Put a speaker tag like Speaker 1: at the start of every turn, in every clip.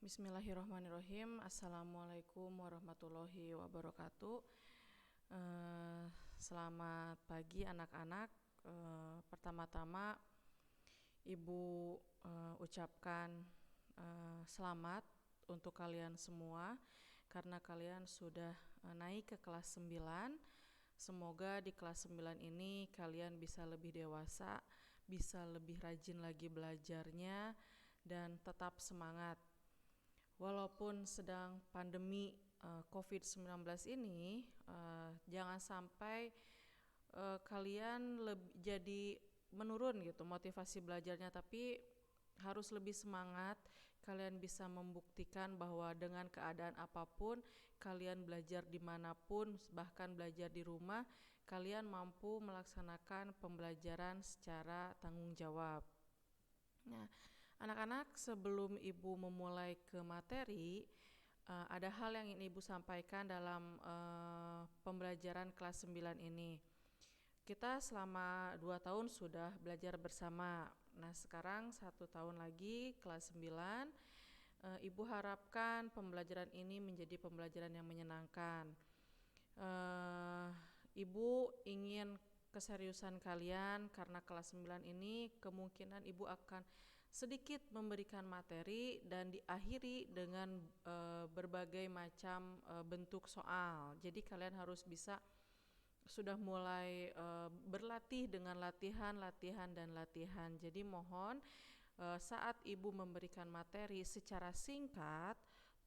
Speaker 1: Bismillahirrahmanirrahim. Assalamualaikum warahmatullahi wabarakatuh. Selamat pagi anak-anak. Pertama-tama Ibu ucapkan selamat untuk kalian semua karena kalian sudah naik ke kelas 9. Semoga di kelas 9 ini kalian bisa lebih dewasa, bisa lebih rajin lagi belajarnya, dan tetap semangat. Walaupun sedang pandemi COVID-19 ini, jangan sampai kalian jadi menurun gitu motivasi belajarnya, tapi harus lebih semangat. Kalian bisa membuktikan bahwa dengan keadaan apapun, kalian belajar dimanapun, bahkan belajar di rumah, kalian mampu melaksanakan pembelajaran secara tanggung jawab. Nah, anak-anak, sebelum Ibu memulai ke materi, ada hal yang ingin Ibu sampaikan dalam pembelajaran kelas 9 ini. Kita selama 2 tahun sudah belajar bersama. Nah, sekarang 1 tahun lagi kelas 9. Ibu harapkan pembelajaran ini menjadi pembelajaran yang menyenangkan. Ibu ingin keseriusan kalian karena kelas 9 ini kemungkinan Ibu akan sedikit memberikan materi dan diakhiri dengan berbagai macam bentuk soal. Jadi kalian harus bisa sudah mulai berlatih dengan latihan. Jadi mohon saat Ibu memberikan materi secara singkat,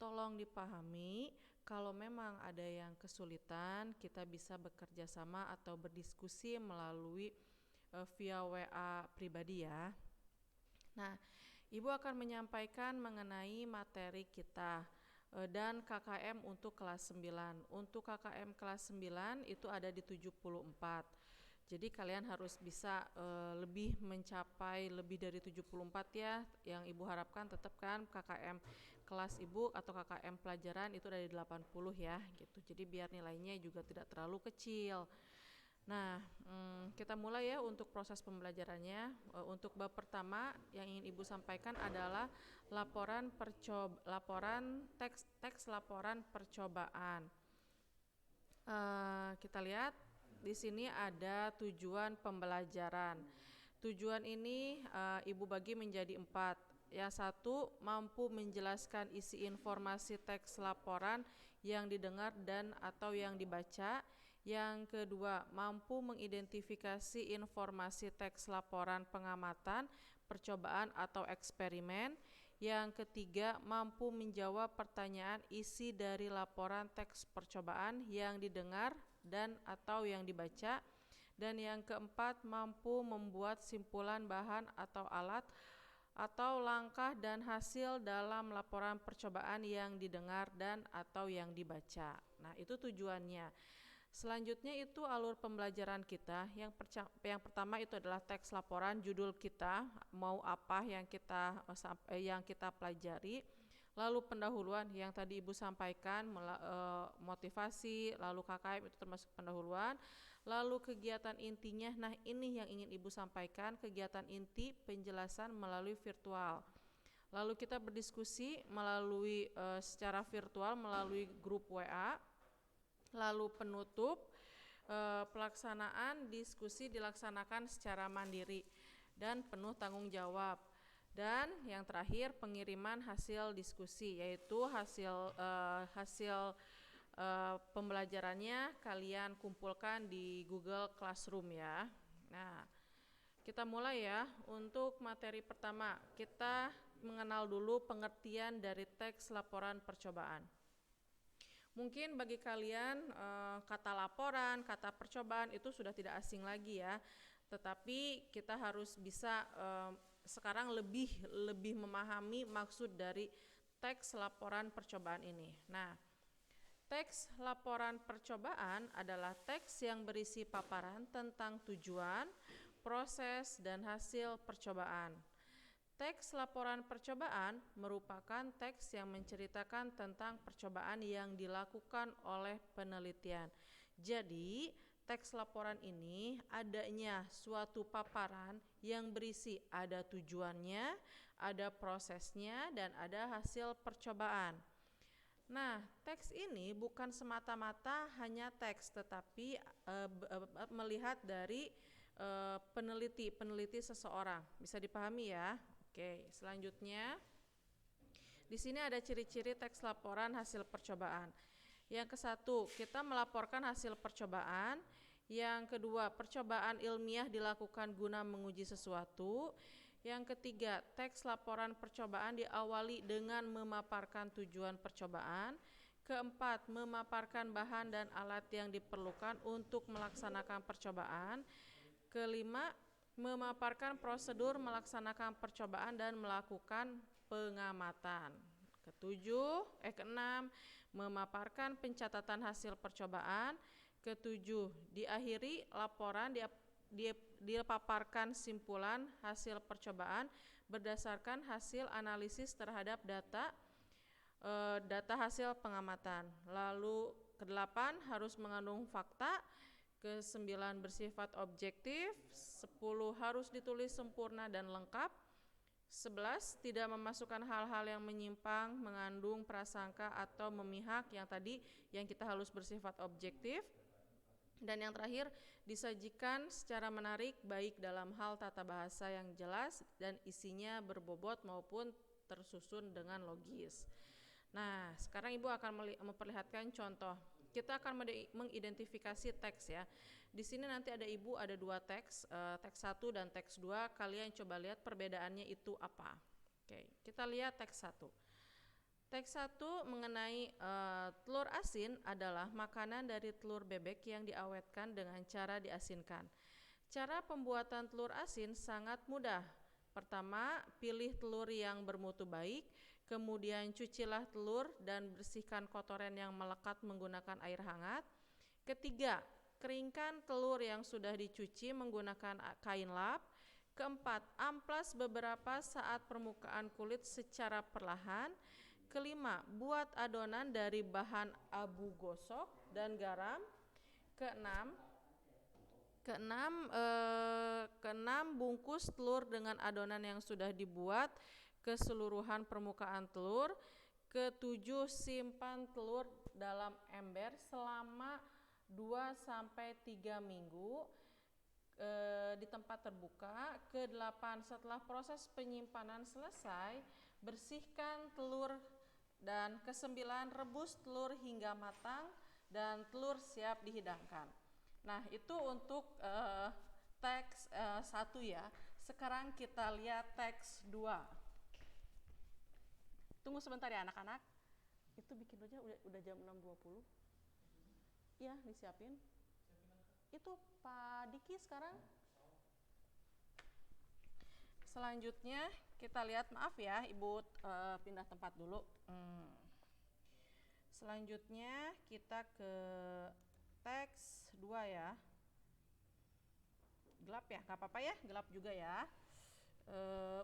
Speaker 1: tolong dipahami. Kalau memang ada yang kesulitan, kita bisa bekerja sama atau berdiskusi melalui via WA pribadi ya. Nah, Ibu akan menyampaikan mengenai materi kita dan KKM untuk kelas 9. Untuk KKM kelas 9 itu ada di 74. Jadi kalian harus bisa lebih mencapai lebih dari 74 ya. Yang Ibu harapkan tetap kan KKM kelas Ibu atau KKM pelajaran itu dari 80 ya gitu. Jadi biar nilainya juga tidak terlalu kecil. Nah, kita mulai ya untuk proses pembelajarannya. Untuk bab pertama yang ingin Ibu sampaikan adalah teks laporan percobaan. Kita lihat di sini ada tujuan pembelajaran. Tujuan ini Ibu bagi menjadi 4. Yang satu, mampu menjelaskan isi informasi teks laporan yang didengar dan atau yang dibaca. Yang kedua, mampu mengidentifikasi informasi teks laporan pengamatan, percobaan atau eksperimen. Yang ketiga, mampu menjawab pertanyaan isi dari laporan teks percobaan yang didengar dan atau yang dibaca. Dan yang keempat, mampu membuat simpulan bahan atau alat atau langkah dan hasil dalam laporan percobaan yang didengar dan atau yang dibaca. Nah, itu tujuannya. Selanjutnya itu alur pembelajaran kita. Yang pertama itu adalah teks laporan, judul kita, mau apa yang kita pelajari. Lalu pendahuluan yang tadi Ibu sampaikan, motivasi, lalu KKM itu termasuk pendahuluan. Lalu kegiatan intinya, nah ini yang ingin Ibu sampaikan, kegiatan inti penjelasan melalui virtual. Lalu kita berdiskusi melalui secara virtual melalui grup WA. Lalu penutup, pelaksanaan diskusi dilaksanakan secara mandiri dan penuh tanggung jawab. Dan yang terakhir, pengiriman hasil diskusi, yaitu hasil pembelajarannya kalian kumpulkan di Google Classroom ya. Nah, kita mulai ya. Untuk materi pertama, kita mengenal dulu pengertian dari teks laporan percobaan. Mungkin bagi kalian kata laporan, kata percobaan itu sudah tidak asing lagi ya. Tetapi kita harus bisa sekarang lebih memahami maksud dari teks laporan percobaan ini. Nah, teks laporan percobaan adalah teks yang berisi paparan tentang tujuan, proses, dan hasil percobaan. Teks laporan percobaan merupakan teks yang menceritakan tentang percobaan yang dilakukan oleh penelitian. Jadi, teks laporan ini adanya suatu paparan yang berisi ada tujuannya, ada prosesnya, dan ada hasil percobaan. Nah, teks ini bukan semata-mata hanya teks, tetapi melihat dari peneliti seseorang. Bisa dipahami ya? Oke, selanjutnya di sini ada ciri-ciri teks laporan hasil percobaan. Yang ke-1, kita melaporkan hasil percobaan. Yang kedua, percobaan ilmiah dilakukan guna menguji sesuatu. Yang ketiga, teks laporan percobaan diawali dengan memaparkan tujuan percobaan. Keempat, memaparkan bahan dan alat yang diperlukan untuk melaksanakan percobaan. Kelima, memaparkan prosedur melaksanakan percobaan dan melakukan pengamatan. Keenam, memaparkan pencatatan hasil percobaan. Ketujuh, diakhiri laporan dipaparkan simpulan hasil percobaan berdasarkan hasil analisis terhadap data hasil pengamatan. Lalu ke-8 harus mengandung fakta. Ke-9 bersifat objektif. 10 harus ditulis sempurna dan lengkap. 11 tidak memasukkan hal-hal yang menyimpang, mengandung prasangka atau memihak, yang kita harus bersifat objektif. Dan yang terakhir, disajikan secara menarik baik dalam hal tata bahasa yang jelas dan isinya berbobot maupun tersusun dengan logis. Nah, sekarang Ibu akan memperlihatkan contoh. Kita akan mengidentifikasi teks ya. Di sini nanti ada Ibu ada 2 teks, teks 1 dan teks 2. Kalian coba lihat perbedaannya itu apa. Oke, kita lihat teks 1. Teks 1 mengenai telur asin adalah makanan dari telur bebek yang diawetkan dengan cara diasinkan. Cara pembuatan telur asin sangat mudah. Pertama, pilih telur yang bermutu baik, kemudian cucilah telur dan bersihkan kotoran yang melekat menggunakan air hangat. Ketiga, keringkan telur yang sudah dicuci menggunakan kain lap. Keempat, amplas beberapa saat permukaan kulit secara perlahan. Kelima, buat adonan dari bahan abu gosok dan garam. Keenam, bungkus telur dengan adonan yang sudah dibuat keseluruhan permukaan telur. Ketujuh, simpan telur dalam ember selama 2-3 minggu di tempat terbuka. Ke-8, setelah proses penyimpanan selesai, bersihkan telur. Dan ke-9, rebus telur hingga matang dan telur siap dihidangkan. Nah, itu untuk teks 1 ya. Sekarang kita lihat teks 2. Tunggu sebentar ya anak-anak. Itu bikin aja udah jam 6.20. Iya, disiapin. Itu Pak Diki sekarang. Selanjutnya kita lihat, maaf ya Ibu pindah tempat dulu. Selanjutnya kita ke teks 2 ya. Gelap ya, gak apa-apa ya, gelap juga ya.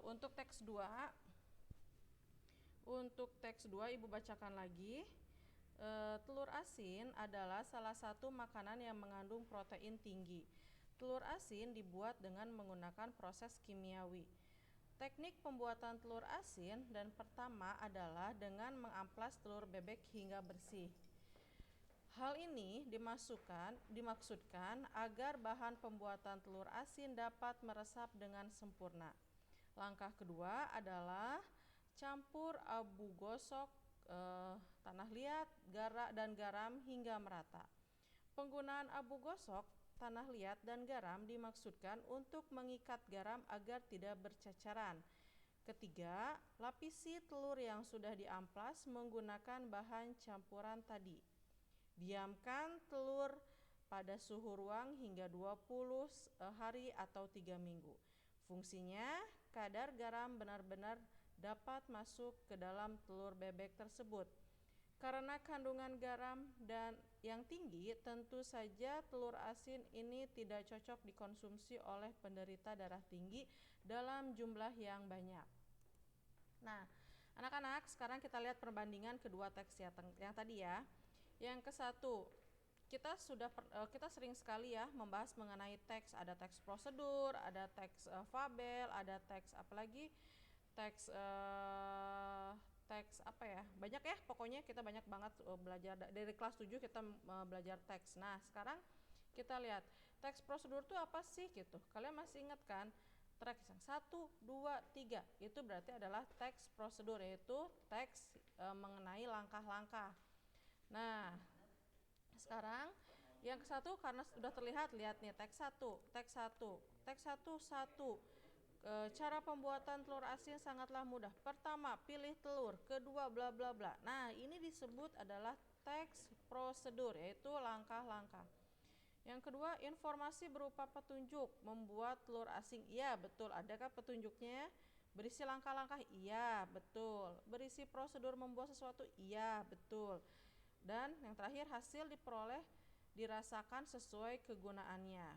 Speaker 1: Untuk teks 2 Ibu bacakan lagi. Telur asin adalah salah satu makanan yang mengandung protein tinggi. Telur asin dibuat dengan menggunakan proses kimiawi. Teknik pembuatan telur asin dan pertama adalah dengan mengamplas telur bebek hingga bersih. Hal ini dimaksudkan agar bahan pembuatan telur asin dapat meresap dengan sempurna. Langkah kedua adalah campur abu gosok, tanah liat, dan garam hingga merata. Penggunaan abu gosok, tanah liat, dan garam dimaksudkan untuk mengikat garam agar tidak bercacaran. Ketiga, lapisi telur yang sudah diamplas menggunakan bahan campuran tadi. Diamkan telur pada suhu ruang hingga 20 hari atau 3 minggu. Fungsinya, kadar garam benar-benar dapat masuk ke dalam telur bebek tersebut. Karena kandungan garam dan yang tinggi, tentu saja telur asin ini tidak cocok dikonsumsi oleh penderita darah tinggi dalam jumlah yang banyak. Nah, anak-anak, sekarang kita lihat perbandingan kedua teks yang tadi ya. Yang ke-1, kita sering sekali ya membahas mengenai teks, ada teks prosedur, ada teks fabel, ada teks apalagi teks teks apa ya, banyak ya, pokoknya kita banyak banget belajar dari kelas 7 kita belajar teks. Nah sekarang kita lihat teks prosedur itu apa sih gitu, kalian masih ingat kan? Teks yang 1, 2, 3 itu berarti adalah teks prosedur, yaitu teks mengenai langkah-langkah. Nah sekarang yang ke satu karena sudah terlihat, lihat nih teks 1, teks 1, teks 1, 1. Cara pembuatan telur asin sangatlah mudah. Pertama, pilih telur. Kedua, bla bla bla. Nah, ini disebut adalah teks prosedur, yaitu langkah-langkah. Yang kedua, informasi berupa petunjuk membuat telur asin. Iya, betul. Adakah petunjuknya? Berisi langkah-langkah? Iya, betul. Berisi prosedur membuat sesuatu? Iya, betul. Dan yang terakhir, hasil diperoleh dirasakan sesuai kegunaannya.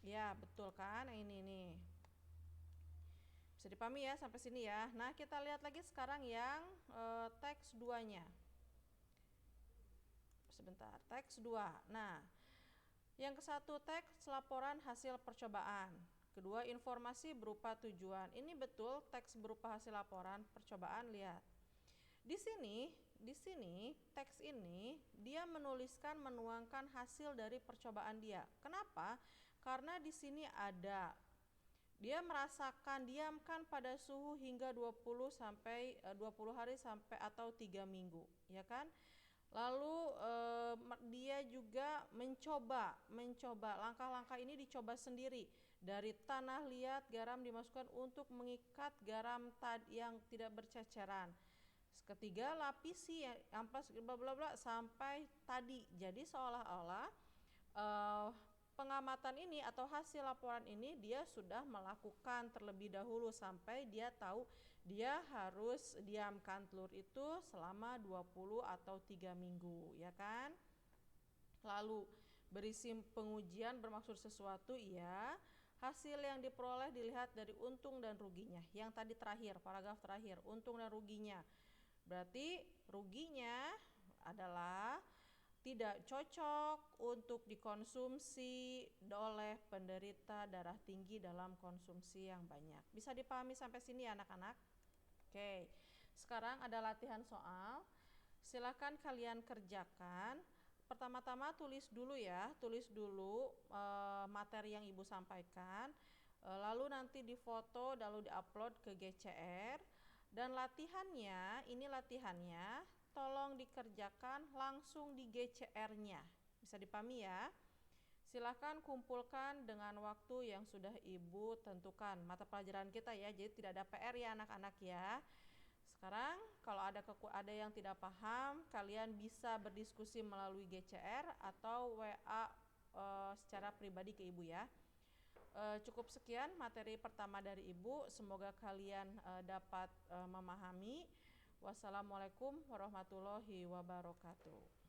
Speaker 1: Ya, betul kan? Ini nih. Bisa dipahami ya sampai sini ya. Nah, kita lihat lagi sekarang yang teks 2-nya. Sebentar, teks 2. Nah, yang ke satu teks laporan hasil percobaan. Kedua, informasi berupa tujuan. Ini betul teks berupa hasil laporan percobaan, lihat. Di sini teks ini dia menuangkan hasil dari percobaan dia. Kenapa? Karena di sini ada dia merasakan, diamkan pada suhu hingga 20 hari sampai atau 3 minggu, ya kan? Lalu dia juga mencoba langkah-langkah ini dicoba sendiri. Dari tanah liat garam dimasukkan untuk mengikat garam yang tidak berceceran. Ketiga, lapisi ampas bla bla bla sampai tadi. Jadi seolah-olah pengamatan ini atau hasil laporan ini dia sudah melakukan terlebih dahulu sampai dia tahu dia harus diamkan telur itu selama 20 atau 3 minggu, ya kan? Lalu berisi pengujian bermaksud sesuatu, ya. Hasil yang diperoleh dilihat dari untung dan ruginya. Yang tadi terakhir, paragraf terakhir, untung dan ruginya. Berarti ruginya adalah tidak cocok untuk dikonsumsi oleh penderita darah tinggi dalam konsumsi yang banyak. Bisa dipahami sampai sini ya anak-anak? Oke, sekarang ada latihan soal. Silakan kalian kerjakan. Pertama-tama tulis dulu ya, materi yang ibu sampaikan. Lalu nanti difoto, lalu diupload ke GCR. Dan latihannya, ini latihannya, tolong dikerjakan langsung di GCR-nya. Bisa dipahami ya? Silahkan kumpulkan dengan waktu yang sudah ibu tentukan. Mata pelajaran kita ya, jadi tidak ada PR ya anak-anak ya. Sekarang kalau ada yang tidak paham, kalian bisa berdiskusi melalui GCR atau WA secara pribadi ke ibu ya. Cukup sekian materi pertama dari ibu. Semoga kalian dapat memahami. Wassalamualaikum warahmatullahi wabarakatuh.